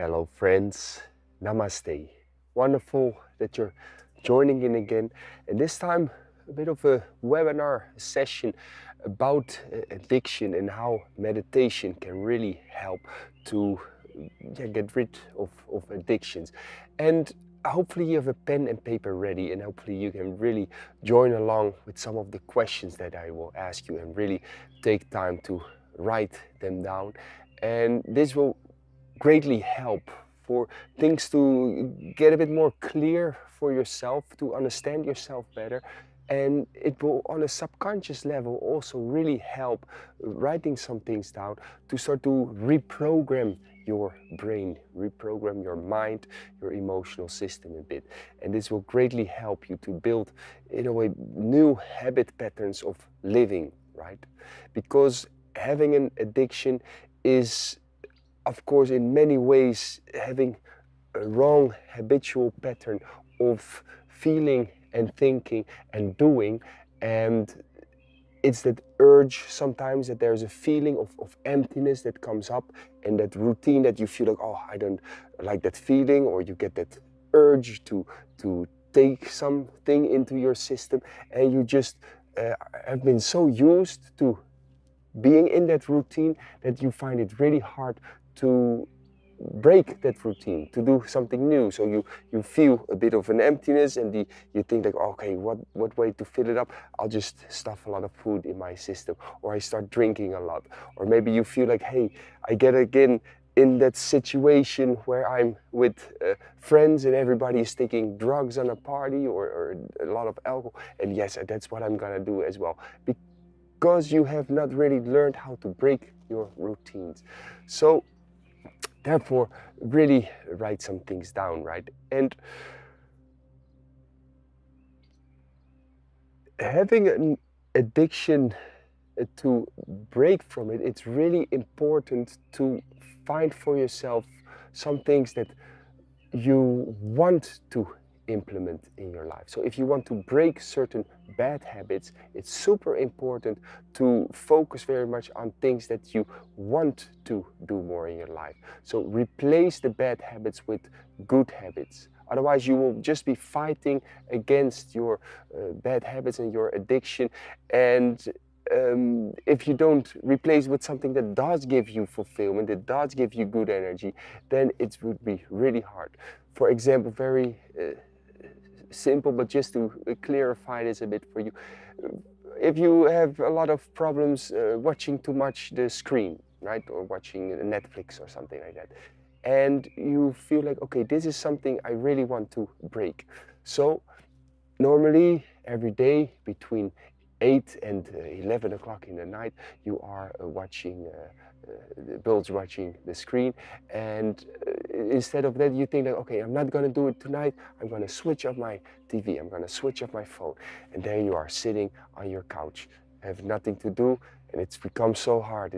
Hello friends, Namaste. Wonderful that you're joining in again, and this time a bit of a webinar session about addiction and how meditation can really help to get rid of addictions. And hopefully you have a pen and paper ready, and hopefully you can really join along with some of the questions that I will ask you and really take time to write them down. And this will greatly help for things to get a bit more clear for yourself, to understand yourself better. And it will, on a subconscious level, also really help writing some things down to start to reprogram your brain, reprogram your mind, your emotional system a bit. And this will greatly help you to build, in a way, new habit patterns of living, right? Because having an addiction is, of course, in many ways having a wrong habitual pattern of feeling and thinking and doing. And it's that urge sometimes that there's a feeling of emptiness that comes up, and that routine that you feel like, oh, I don't like that feeling, or you get that urge to take something into your system, and you just have been so used to being in that routine that you find it really hard to break that routine, to do something new. So you feel a bit of an emptiness, and you think like, okay, what way to fill it up? I'll just stuff a lot of food in my system, or I start drinking a lot. Or maybe you feel like, hey, I get again in that situation where I'm with friends and everybody is taking drugs on a party, or a lot of alcohol, and yes, that's what I'm gonna do as well, because you have not really learned how to break your routines. So therefore, really write some things down, right? And having an addiction, to break from it, it's really important to find for yourself some things that you want to implement in your life. So if you want to break certain bad habits, it's super important to focus very much on things that you want to do more in your life. So replace the bad habits with good habits. Otherwise, you will just be fighting against your bad habits and your addiction. And if you don't replace with something that does give you fulfillment, that does give you good energy, then it would be really hard. For example, very simple, but just to clarify this a bit for you. If you have a lot of problems watching too much the screen, right, or watching Netflix or something like that, and you feel like, okay, this is something I really want to break. So normally every day between 8 and 11 o'clock in the night, you are watching watching the screen, and instead of that you think that, okay, I'm not going to do it tonight, I'm going to switch off my TV, I'm going to switch off my phone, and there you are sitting on your couch, have nothing to do, and it's become so hard,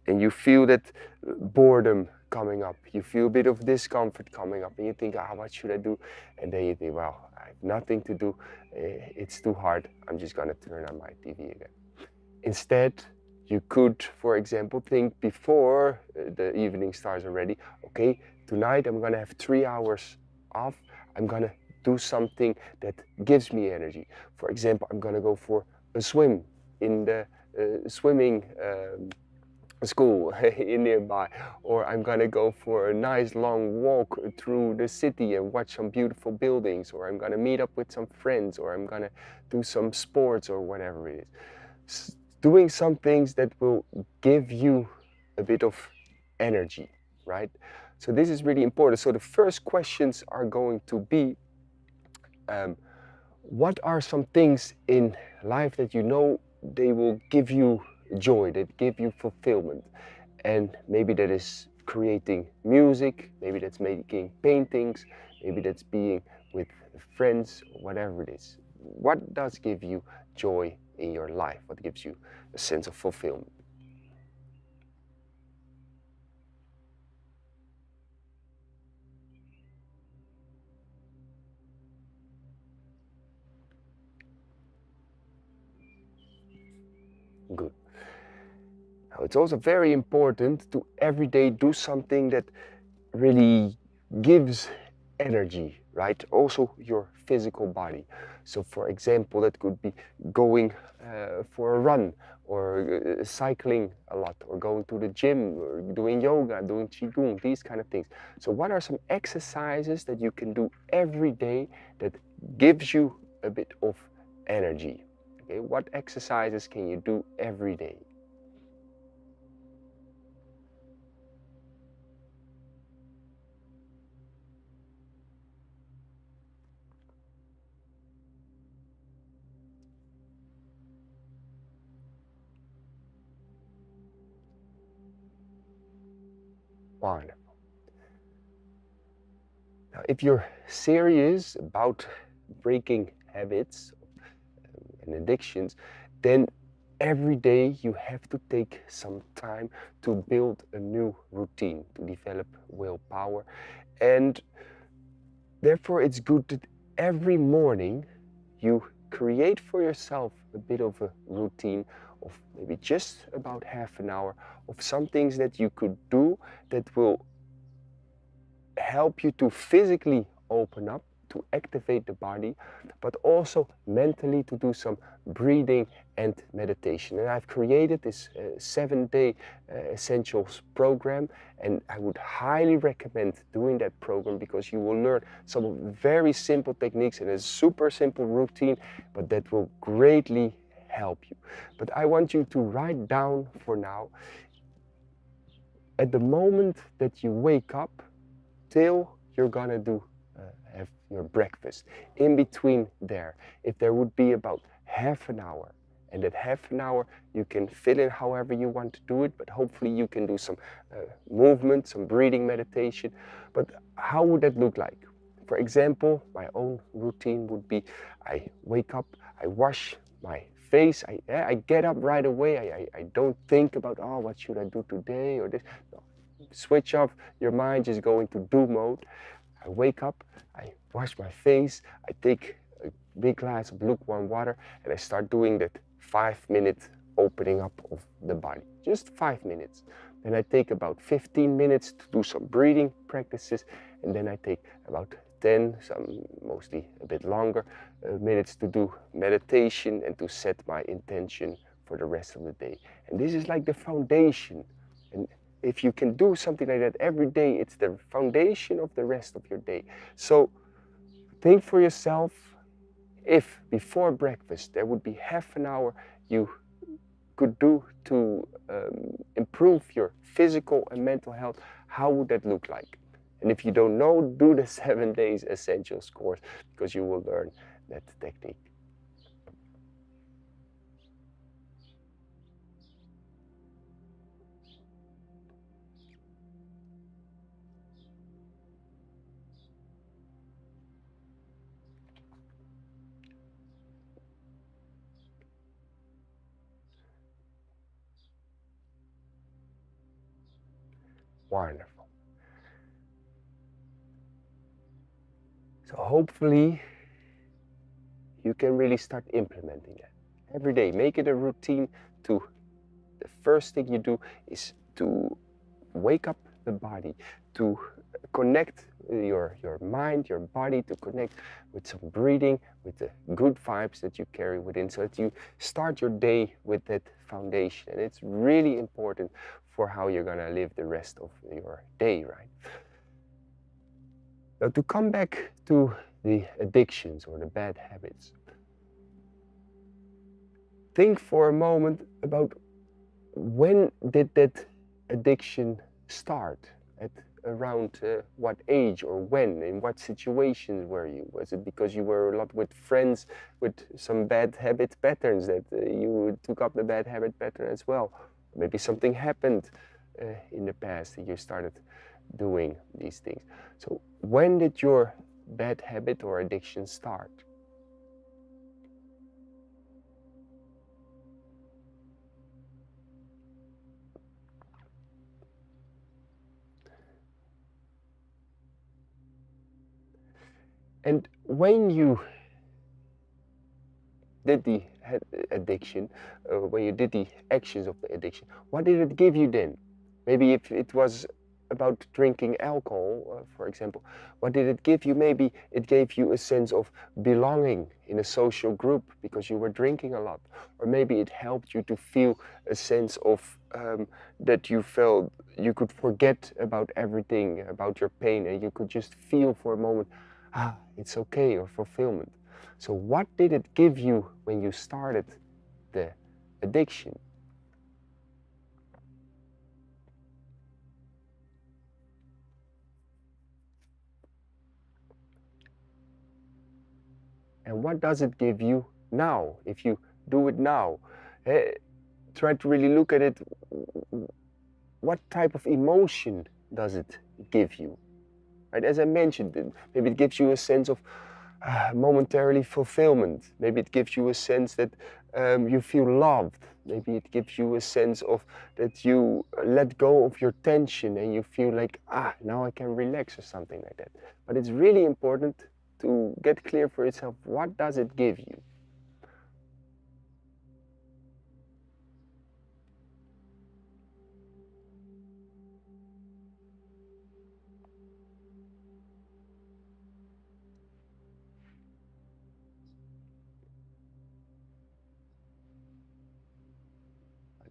and you feel that boredom coming up, you feel a bit of discomfort coming up, and you think, what should I do? And then you think, well, I have nothing to do, it's too hard, I'm just going to turn on my TV again. Instead, you could, for example, think before the evening starts already, okay, tonight I'm going to have 3 hours off, I'm going to do something that gives me energy. For example, I'm going to go for a swim in the swimming school in nearby, or I'm gonna go for a nice long walk through the city and watch some beautiful buildings, or I'm gonna meet up with some friends, or I'm gonna do some sports, or whatever it is. Doing some things that will give you a bit of energy, right? So this is really important. So the first questions are going to be, what are some things in life that you know they will give you joy, that give you fulfillment? And maybe that is creating music, maybe that's making paintings, maybe that's being with friends, whatever it is. What does give you joy in your life? What gives you a sense of fulfillment? Good. Now, it's also very important to every day do something that really gives energy, right? Also your physical body. So for example, that could be going for a run, or cycling a lot, or going to the gym, or doing yoga, doing qigong, these kind of things. So what are some exercises that you can do every day that gives you a bit of energy? Okay, what exercises can you do every day? One. Now, if you're serious about breaking habits and addictions, then every day you have to take some time to build a new routine, to develop willpower. And therefore, it's good that every morning you create for yourself a bit of a routine of maybe just about half an hour of some things that you could do that will help you to physically open up, to activate the body, but also mentally to do some breathing and meditation. And I've created this 7-day essentials program, and I would highly recommend doing that program because you will learn some very simple techniques and a super simple routine, but that will greatly help you. But I want you to write down for now, at the moment that you wake up till you're gonna have your breakfast, in between there, if there would be about half an hour, and that half an hour you can fill in however you want to do it, but hopefully you can do some movement, some breathing meditation. But how would that look like? For example, my own routine would be, I wake up, I wash my face, I get up right away, I don't think about, oh, what should I do today or this. No. Switch off your mind, just go into do mode. I wake up, I wash my face, I take a big glass of lukewarm water, and I start doing that 5-minute opening up of the body. Just 5 minutes. Then I take about 15 minutes to do some breathing practices, and then I take about 10, some mostly a bit longer, minutes to do meditation and to set my intention for the rest of the day. And this is like the foundation. And if you can do something like that every day, it's the foundation of the rest of your day. So think for yourself, if before breakfast there would be half an hour you could do to improve your physical and mental health, how would that look like? And if you don't know, do the 7 days essentials course, because you will learn that technique. Wonderful. So hopefully you can really start implementing that every day. Make it a routine. To the first thing you do is to wake up the body, to connect your mind, your body, to connect with some breathing, with the good vibes that you carry within, so that you start your day with that foundation. And it's really important for how you're gonna live the rest of your day, right? Now, to come back to the addictions or the bad habits, think for a moment about, when did that addiction start? At around what age, or when? In what situations were you? Was it because you were a lot with friends with some bad habit patterns that you took up the bad habit pattern as well? Maybe something happened in the past that you started doing these things. So when did your bad habit or addiction start? And when you did the addiction, when you did the actions of the addiction, what did it give you then? Maybe if it was about drinking alcohol, for example, what did it give you? Maybe it gave you a sense of belonging in a social group because you were drinking a lot. Or maybe it helped you to feel a sense of that you felt you could forget about everything, about your pain, and you could just feel for a moment, it's okay, or fulfillment. So what did it give you when you started the addiction? And what does it give you now? If you do it now, try to really look at it. What type of emotion does it give you? Right? As I mentioned, maybe it gives you a sense of momentarily fulfillment. Maybe it gives you a sense that you feel loved. Maybe it gives you a sense of that you let go of your tension and you feel like, now I can relax, or something like that. But it's really important to get clear for yourself, what does it give you?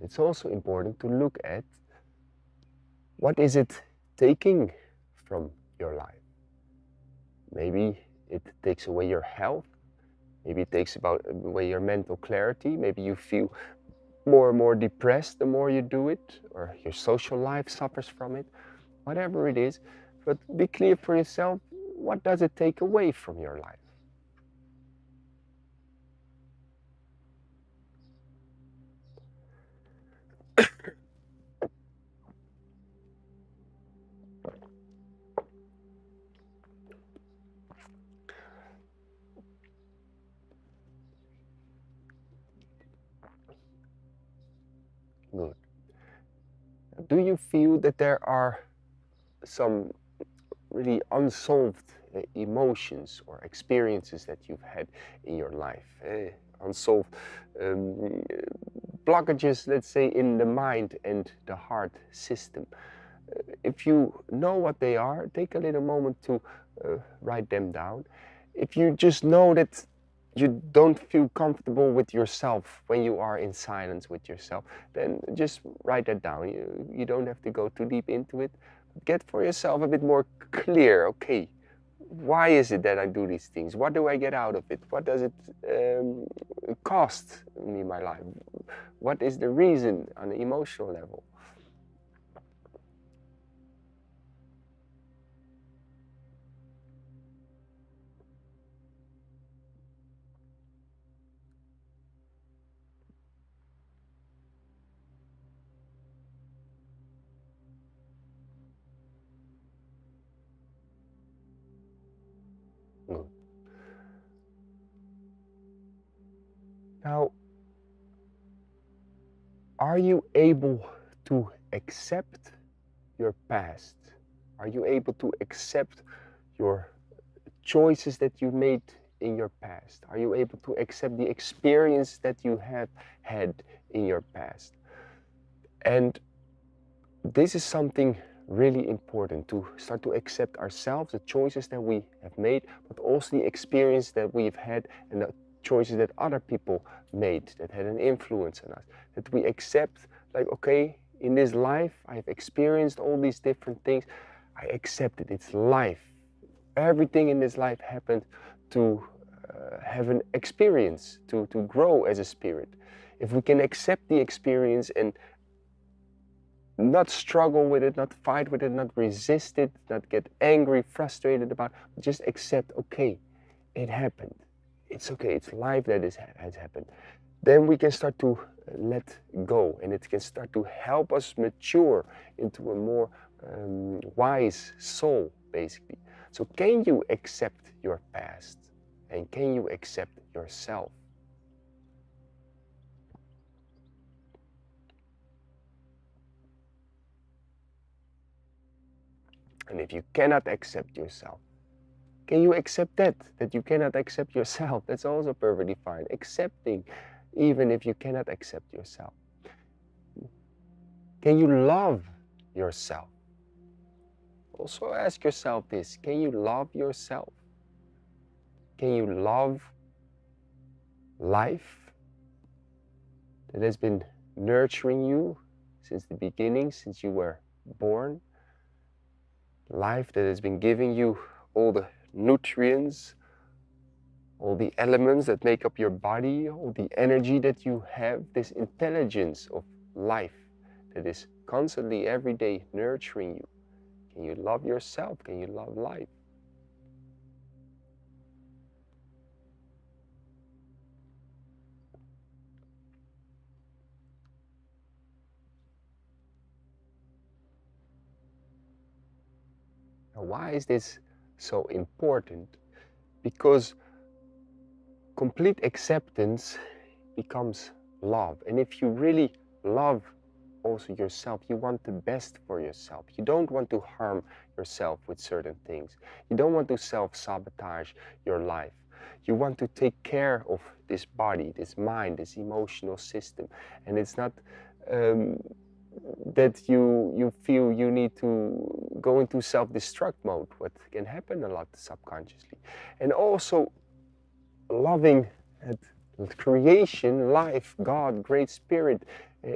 It's also important to look at what is it taking from your life. Maybe it takes away your health. Maybe it takes away your mental clarity. Maybe you feel more and more depressed the more you do it, or your social life suffers from it. Whatever it is, but be clear for yourself, what does it take away from your life? Good. Do you feel that there are some really unsolved emotions or experiences that you've had in your life? Unsolved blockages, let's say, in the mind and the heart system. If you know what they are, take a little moment to write them down. If you just know that you don't feel comfortable with yourself when you are in silence with yourself, then just write that down. You don't have to go too deep into it. Get for yourself a bit more clear. Okay, why is it that I do these things? What do I get out of it? What does it cost me in my life? What is the reason on an emotional level? Good. Now, are you able to accept your past? Are you able to accept your choices that you made in your past? Are you able to accept the experience that you have had in your past? And this is something really important, to start to accept ourselves, the choices that we have made, but also the experience that we've had and the choices that other people made that had an influence on us. That we accept, like, okay, in this life I've experienced all these different things. I accept it. It's life. Everything in this life happened to have an experience, to grow as a spirit. If we can accept the experience and not struggle with it, not fight with it, not resist it, not get angry, frustrated about it, just accept, okay, it happened. It's okay, it's life that has happened. Then we can start to let go, and it can start to help us mature into a more wise soul, basically. So can you accept your past? And can you accept yourself? And if you cannot accept yourself, can you accept that you cannot accept yourself? That's also perfectly fine. Accepting, even if you cannot accept yourself. Can you love yourself? Also ask yourself this: can you love yourself? Can you love life that has been nurturing you since the beginning, since you were born? Life that has been giving you all the nutrients, all the elements that make up your body, all the energy that you have, this intelligence of life that is constantly every day nurturing you. Can you love yourself? Can you love life? Now, why is this so important? Because complete acceptance becomes love. And if you really love also yourself, you want the best for yourself. You don't want to harm yourself with certain things. You don't want to self-sabotage your life. You want to take care of this body, this mind, this emotional system. And it's not that you feel you need to go into self-destruct mode, what can happen a lot subconsciously. And also loving creation, life, God, Great Spirit,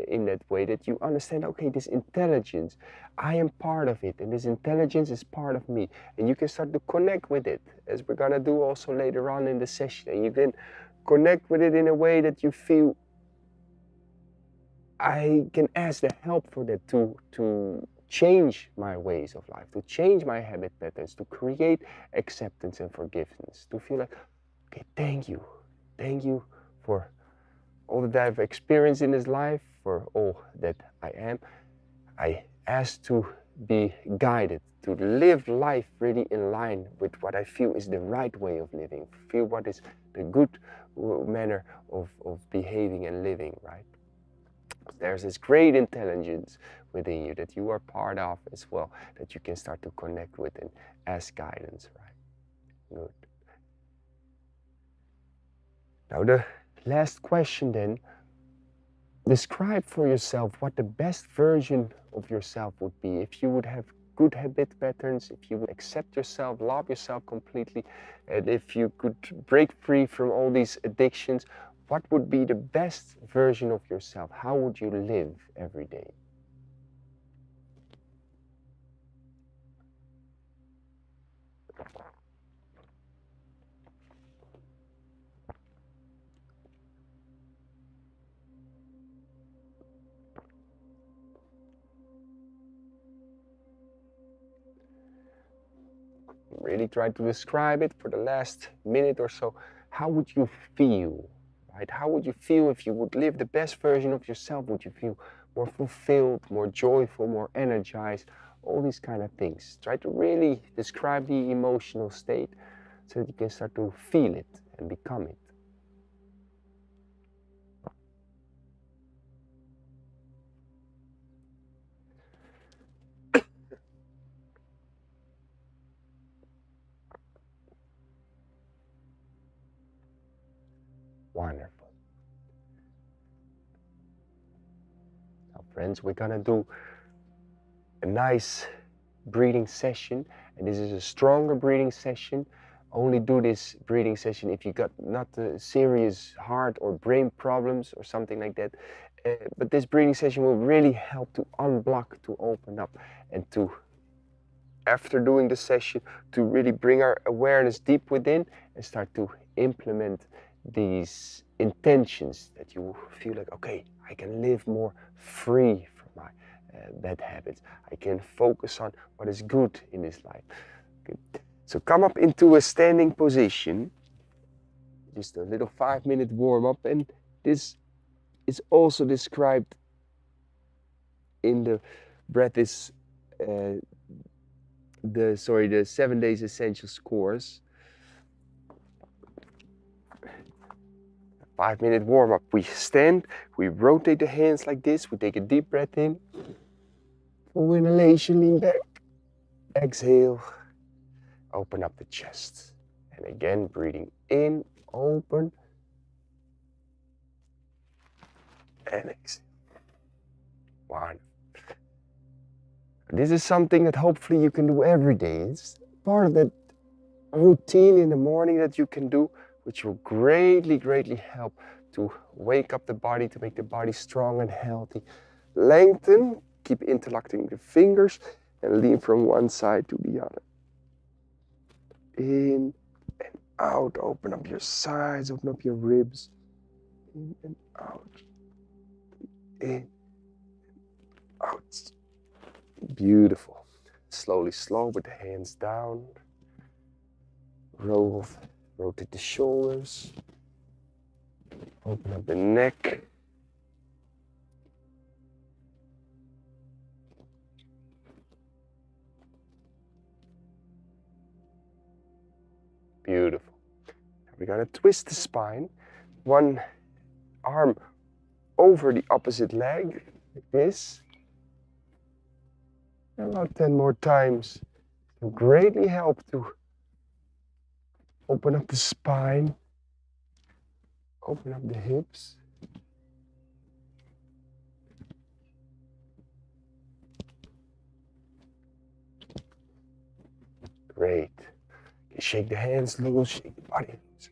in that way that you understand, okay, this intelligence, I am part of it, and this intelligence is part of me, and you can start to connect with it, as we're gonna do also later on in the session. And you can connect with it in a way that you feel, I can ask the help for that to change my ways of life, to change my habit patterns, to create acceptance and forgiveness, to feel like, okay, thank you for all that I've experienced in this life, for all that I am. I ask to be guided, to live life really in line with what I feel is the right way of living, feel what is the good manner of behaving and living, right? There's this great intelligence within you that you are part of as well, that you can start to connect with and ask guidance, right? Good. Now the last question then, describe for yourself what the best version of yourself would be if you would have good habit patterns, if you would accept yourself, love yourself completely, and if you could break free from all these addictions. What would be the best version of yourself? How would you live every day? Really try to describe it for the last minute or so. How would you feel, right? How would you feel if you would live the best version of yourself? Would you feel more fulfilled, more joyful, more energized? All these kind of things. Try to really describe the emotional state so that you can start to feel it and become it. Wonderful. Now, friends, we're gonna do a nice breathing session, and this is a stronger breathing session. Only do this breathing session if you got not serious heart or brain problems or something like that. But this breathing session will really help to unblock, to open up, and to, after doing the session, to really bring our awareness deep within and start to implement these intentions that you feel like, okay, I can live more free from my bad habits. I can focus on what is good in this life. Good. So come up into a standing position, just a little 5-minute warm up, and this is also described in the breath is the 7 Days Essentials course. 5-minute warm up. We stand, we rotate the hands like this, we take a deep breath in. Full inhalation, lean back. Exhale, open up the chest. And again, breathing in, open. And exhale. One. This is something that hopefully you can do every day. It's part of that routine in the morning that you can do, which will greatly, greatly help to wake up the body, to make the body strong and healthy. Lengthen, keep interlocking the fingers, and lean from one side to the other. In and out, open up your sides, open up your ribs. In and out. In, out. Beautiful. Slowly, slow, with the hands down. Rotate the shoulders. Open up the neck. Beautiful. We're gonna twist the spine. One arm over the opposite leg, like this. And about 10 more times. It will greatly help to open up the spine, open up the hips. Great. Okay, shake the hands loose, shake the body loose.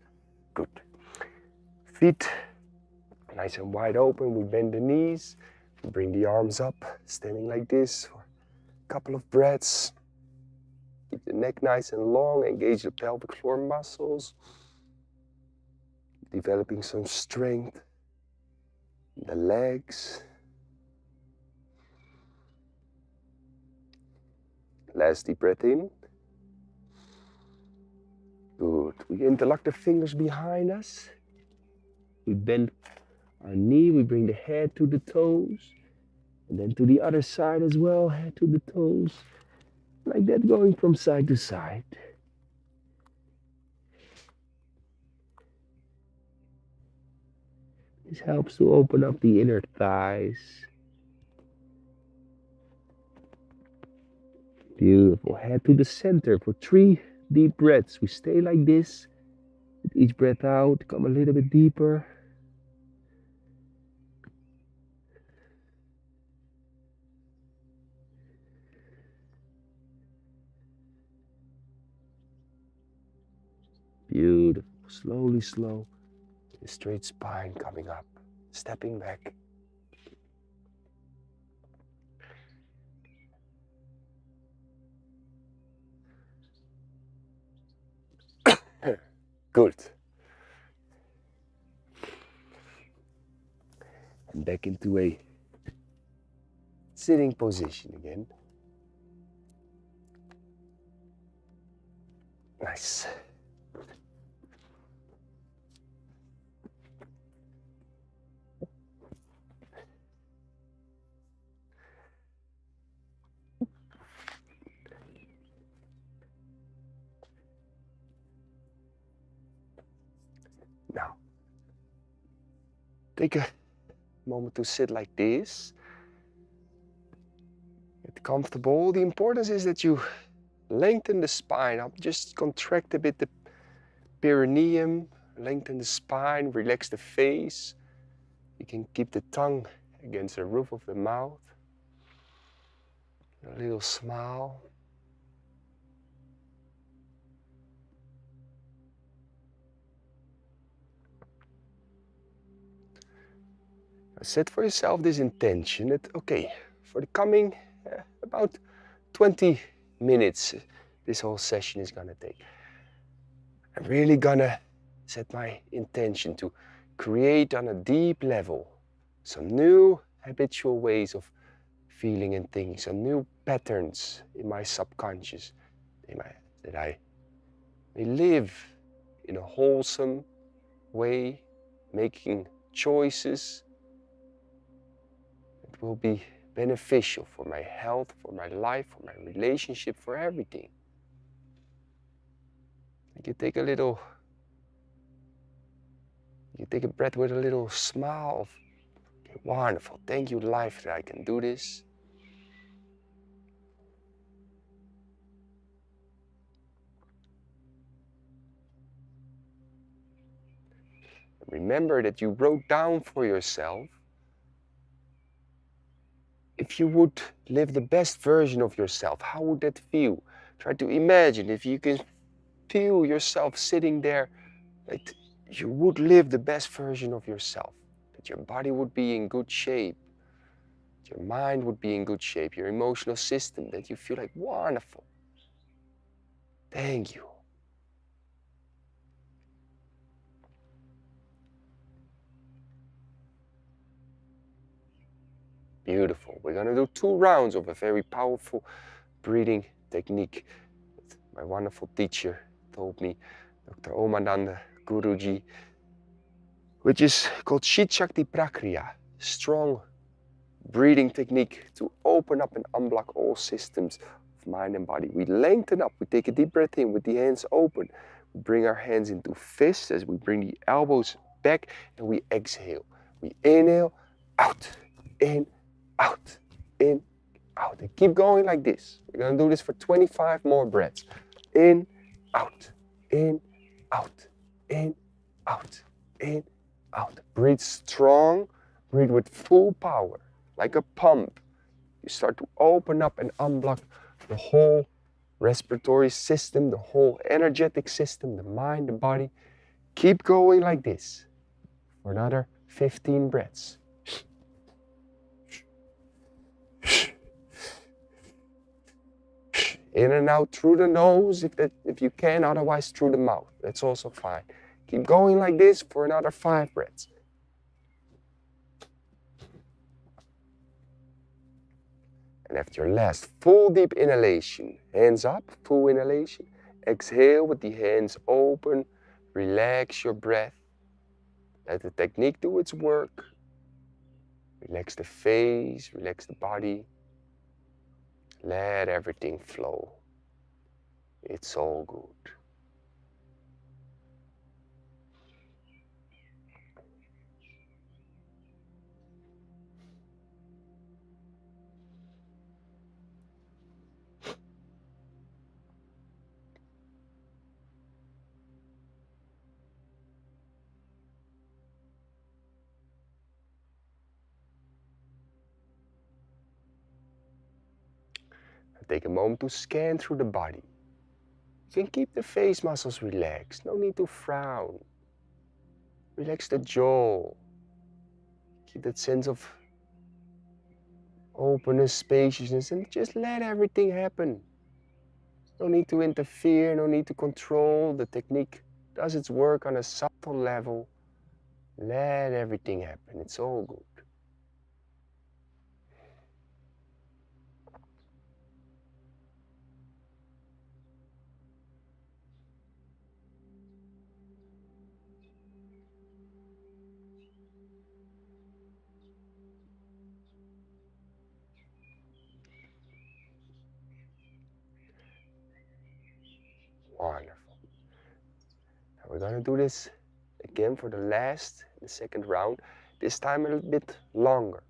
Good. Feet nice and wide open. We bend the knees. We bring the arms up, standing like this for a couple of breaths. Keep the neck nice and long. Engage the pelvic floor muscles. Developing some strength in the legs. Last deep breath in. Good. We interlock the fingers behind us. We bend our knee. We bring the head to the toes. And then to the other side as well. Head to the toes. Like that, going from side to side. This helps to open up the inner thighs. Beautiful. Head to the center for 3 deep breaths. We stay like this. With each breath out, come a little bit deeper. Beautiful. Slowly, slow. The straight spine coming up. Stepping back. Good. And back into a sitting position again. Nice. Now, take a moment to sit like this. Get comfortable. The importance is that you lengthen the spine up. Just contract a bit the perineum. Lengthen the spine. Relax the face. You can keep the tongue against the roof of the mouth. A little smile. Set for yourself this intention that, okay, for the coming about 20 minutes, this whole session is gonna take. I'm really gonna set my intention to create on a deep level some new habitual ways of feeling and thinking, some new patterns in my subconscious that I may live in a wholesome way, making choices that will be beneficial for my health, for my life, for my relationship, for everything. You take a breath with a little smile of, okay, wonderful, thank you life that I can do this. Remember that you wrote down for yourself, if if you would live the best version of yourself, how would that feel? Try to imagine if you can feel yourself sitting there, that you would live the best version of yourself, that your body would be in good shape, your mind would be in good shape, your emotional system, that you feel like wonderful. Thank you. Beautiful. We're going to do 2 rounds of a very powerful breathing technique that my wonderful teacher told me, Dr. Omananda Guruji, which is called Shit Shakti Prakriya, strong breathing technique to open up and unblock all systems of mind and body. We lengthen up, we take a deep breath in with the hands open. We bring our hands into fists as we bring the elbows back, and we exhale. We inhale, out, in, out, in, out. And keep going like this. We're going to do this for 25 more breaths. In, out, in, out, in, out, in, out. Breathe strong, breathe with full power, like a pump. You start to open up and unblock the whole respiratory system, the whole energetic system, the mind, the body. Keep going like this for another 15 breaths. In and out through the nose if you can, otherwise through the mouth. That's also fine. Keep going like this for another 5 breaths. And after your last full deep inhalation, hands up, full inhalation. Exhale with the hands open. Relax your breath. Let the technique do its work. Relax the face, relax the body. Let everything flow. It's all good. Take a moment to scan through the body. You can keep the face muscles relaxed. No need to frown. Relax the jaw. Keep that sense of openness, spaciousness, and just let everything happen. No need to interfere, no need to control. The technique does its work on a subtle level. Let everything happen. It's all good. Wonderful. Now we're going to do this again for the second round. This time a little bit longer.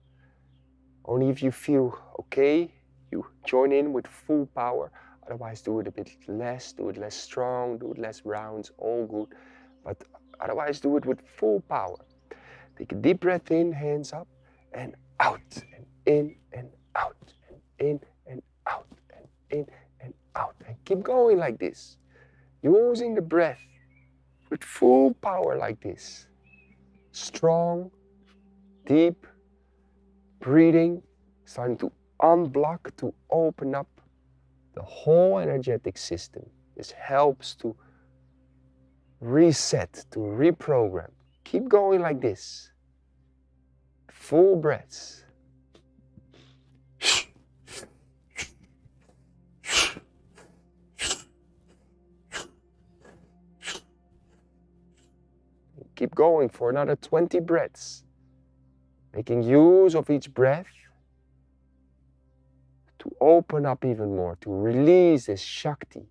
Only if you feel okay, you join in with full power. Otherwise, do it a bit less, do it less strong, do it less rounds, all good. But otherwise, do it with full power. Take a deep breath in, hands up, and out, and in, and out, and in, and out, and in, and out. And keep going like this, using the breath with full power like this. Strong, deep breathing, starting to unblock, to open up the whole energetic system. This helps to reset, to reprogram. Keep going like this. Full breaths. Keep going for another 20 breaths. Making use of each breath to open up even more, to release this Shakti,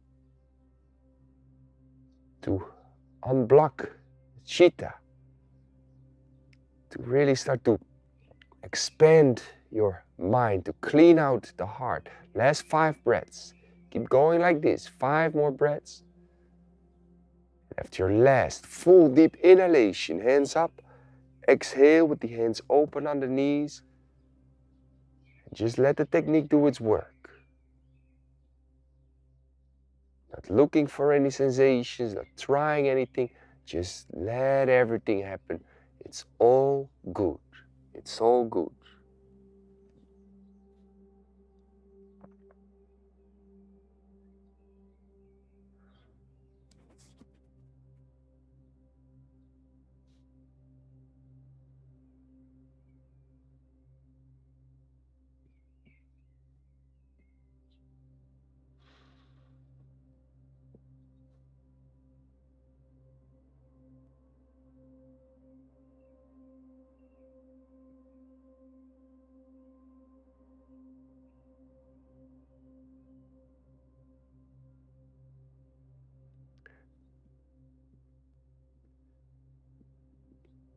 to unblock Chitta, to really start to expand your mind, to clean out the heart. Last 5 breaths. Keep going like this, 5 more breaths. After your last full deep inhalation, hands up. Exhale with the hands open on the knees. Just let the technique do its work. Not looking for any sensations, not trying anything. Just let everything happen. It's all good. It's all good.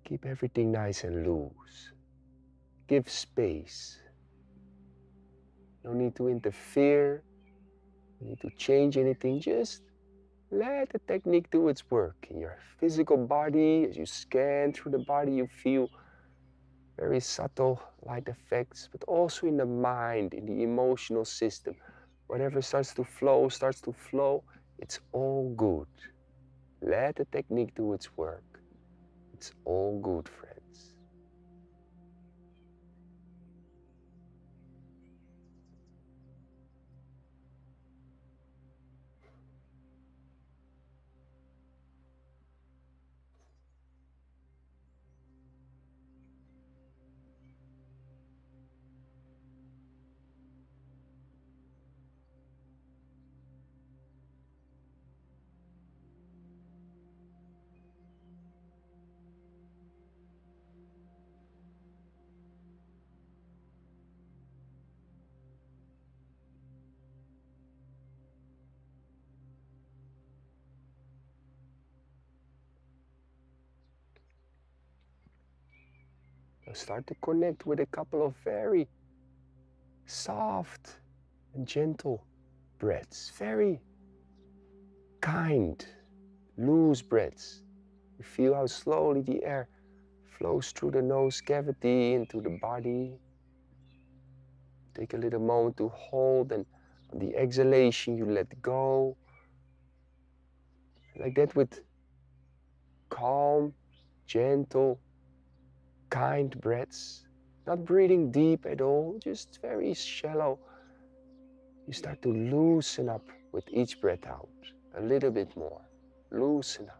Keep everything nice and loose. Give space. No need to interfere. No need to change anything. Just let the technique do its work. In your physical body, as you scan through the body, you feel very subtle light effects, but also in the mind, in the emotional system. Whatever starts to flow, it's all good. Let the technique do its work. It's all good, friends. Now start to connect with a couple of very soft and gentle breaths, very kind, loose breaths. You feel how slowly the air flows through the nose cavity into the body. Take a little moment to hold, and on the exhalation you let go. Like that, with calm, gentle, kind breaths. Not breathing deep at all, just very shallow. You start to loosen up with each breath out. A little bit more. Loosen up.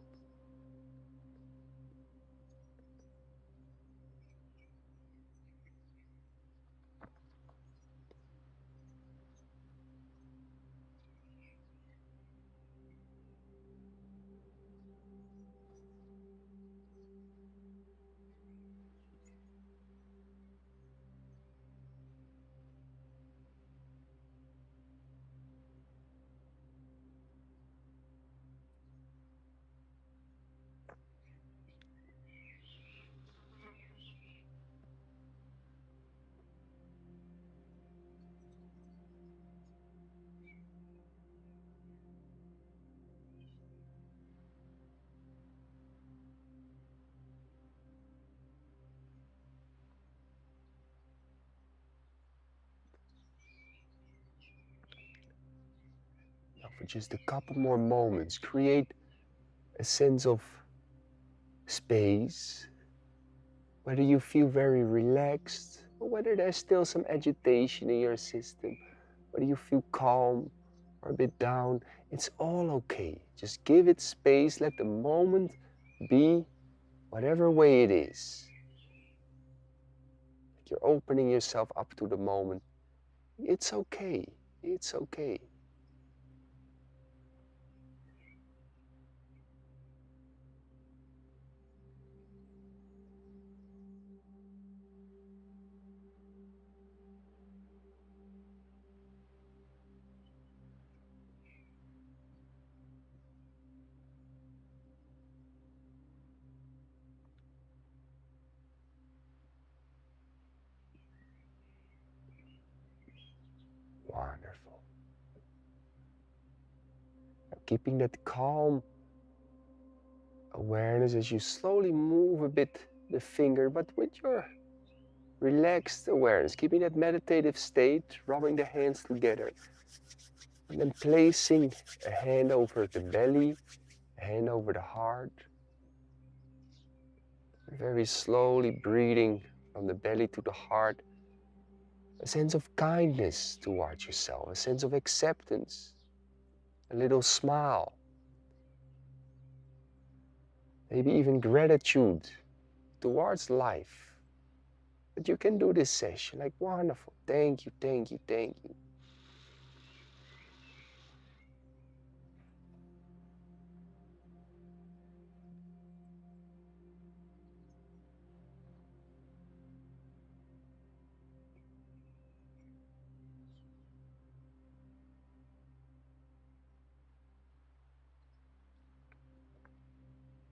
Now for just a couple more moments, create a sense of space, whether you feel very relaxed or whether there's still some agitation in your system, whether you feel calm or a bit down, it's all okay. Just give it space, let the moment be whatever way it is. Like you're opening yourself up to the moment. It's okay. It's okay. Wonderful. Now keeping that calm awareness as you slowly move a bit the finger, but with your relaxed awareness, keeping that meditative state, rubbing the hands together. And then placing a hand over the belly, a hand over the heart. Very slowly breathing from the belly to the heart. A sense of kindness towards yourself, a sense of acceptance, a little smile. Maybe even gratitude towards life. That you can do this session, like wonderful, thank you, thank you, thank you.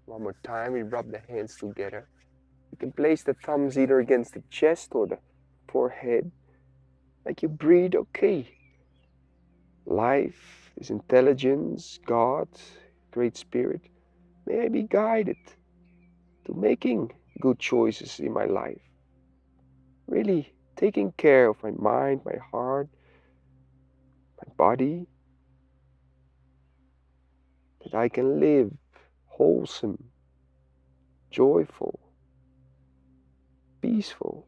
One more time, we rub the hands together. You can place the thumbs either against the chest or the forehead. Like you breathe, okay. Life, this intelligence, God, Great Spirit, may I be guided to making good choices in my life. Really taking care of my mind, my heart, my body, that I can live wholesome, joyful, peaceful.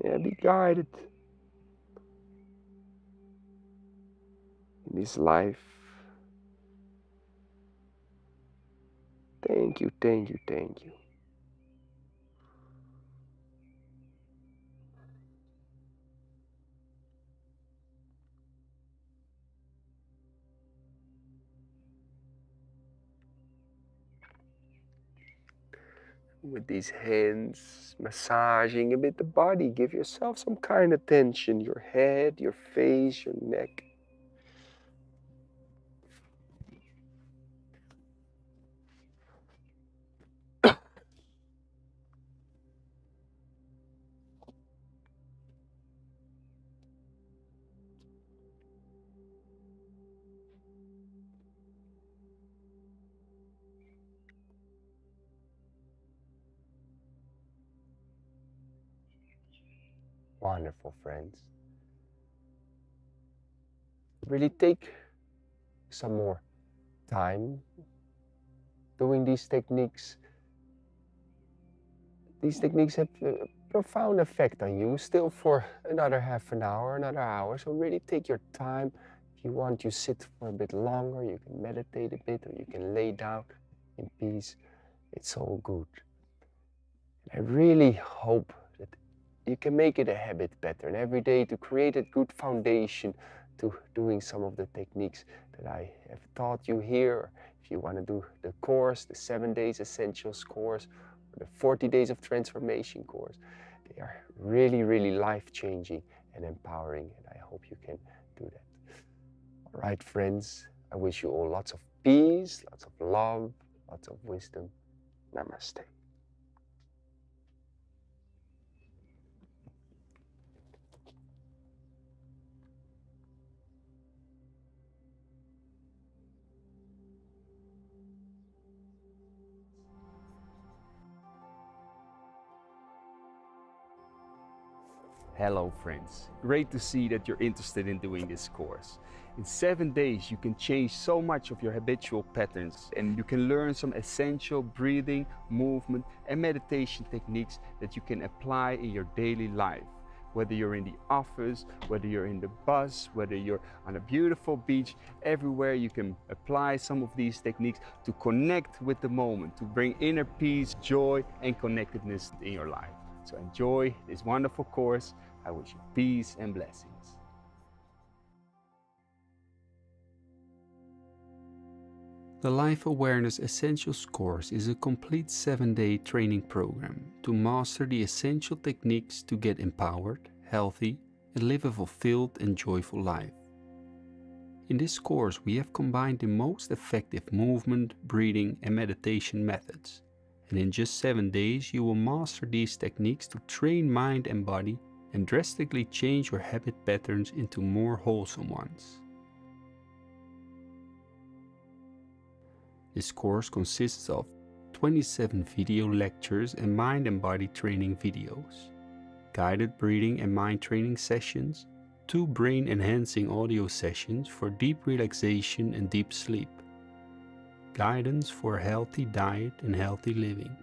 May I be guided in this life. Thank you, thank you, thank you. With these hands, massaging a bit the body, give yourself some kind of tension, your head, your face, your neck. Wonderful, friends. Really take some more time doing these techniques. These techniques have a profound effect on you still for another half an hour, another hour. So really take your time. If you want, you sit for a bit longer, you can meditate a bit, or you can lay down in peace. It's all good. I really hope that you can make it a habit pattern every day to create a good foundation to doing some of the techniques that I have taught you here. If you want to do the course, the 7 Days Essentials course, or the 40 Days of Transformation course, they are really, really life-changing and empowering, and I hope you can do that. All right, friends, I wish you all lots of peace, lots of love, lots of wisdom. Namaste. Hello friends, great to see that you're interested in doing this course. In 7 days you can change so much of your habitual patterns and you can learn some essential breathing, movement and meditation techniques that you can apply in your daily life. Whether you're in the office, whether you're in the bus, whether you're on a beautiful beach, everywhere you can apply some of these techniques to connect with the moment, to bring inner peace, joy and connectedness in your life. So enjoy this wonderful course. I wish you peace and blessings. The Life Awareness Essentials course is a complete 7-day training program to master the essential techniques to get empowered, healthy, and live a fulfilled and joyful life. In this course, we have combined the most effective movement, breathing, and meditation methods. And in just 7 days, you will master these techniques to train mind and body and drastically change your habit patterns into more wholesome ones. This course consists of 27 video lectures and mind and body training videos, guided breathing and mind training sessions, 2 brain enhancing audio sessions for deep relaxation and deep sleep, guidance for a healthy diet and healthy living,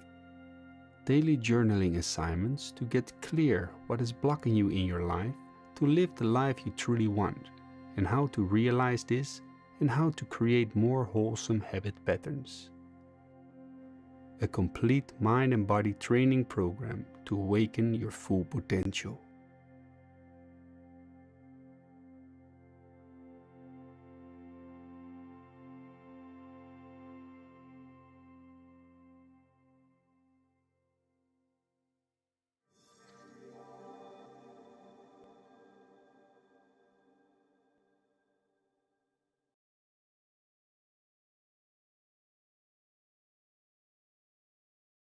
daily journaling assignments to get clear what is blocking you in your life to live the life you truly want, and how to realize this and how to create more wholesome habit patterns. A complete mind and body training program to awaken your full potential.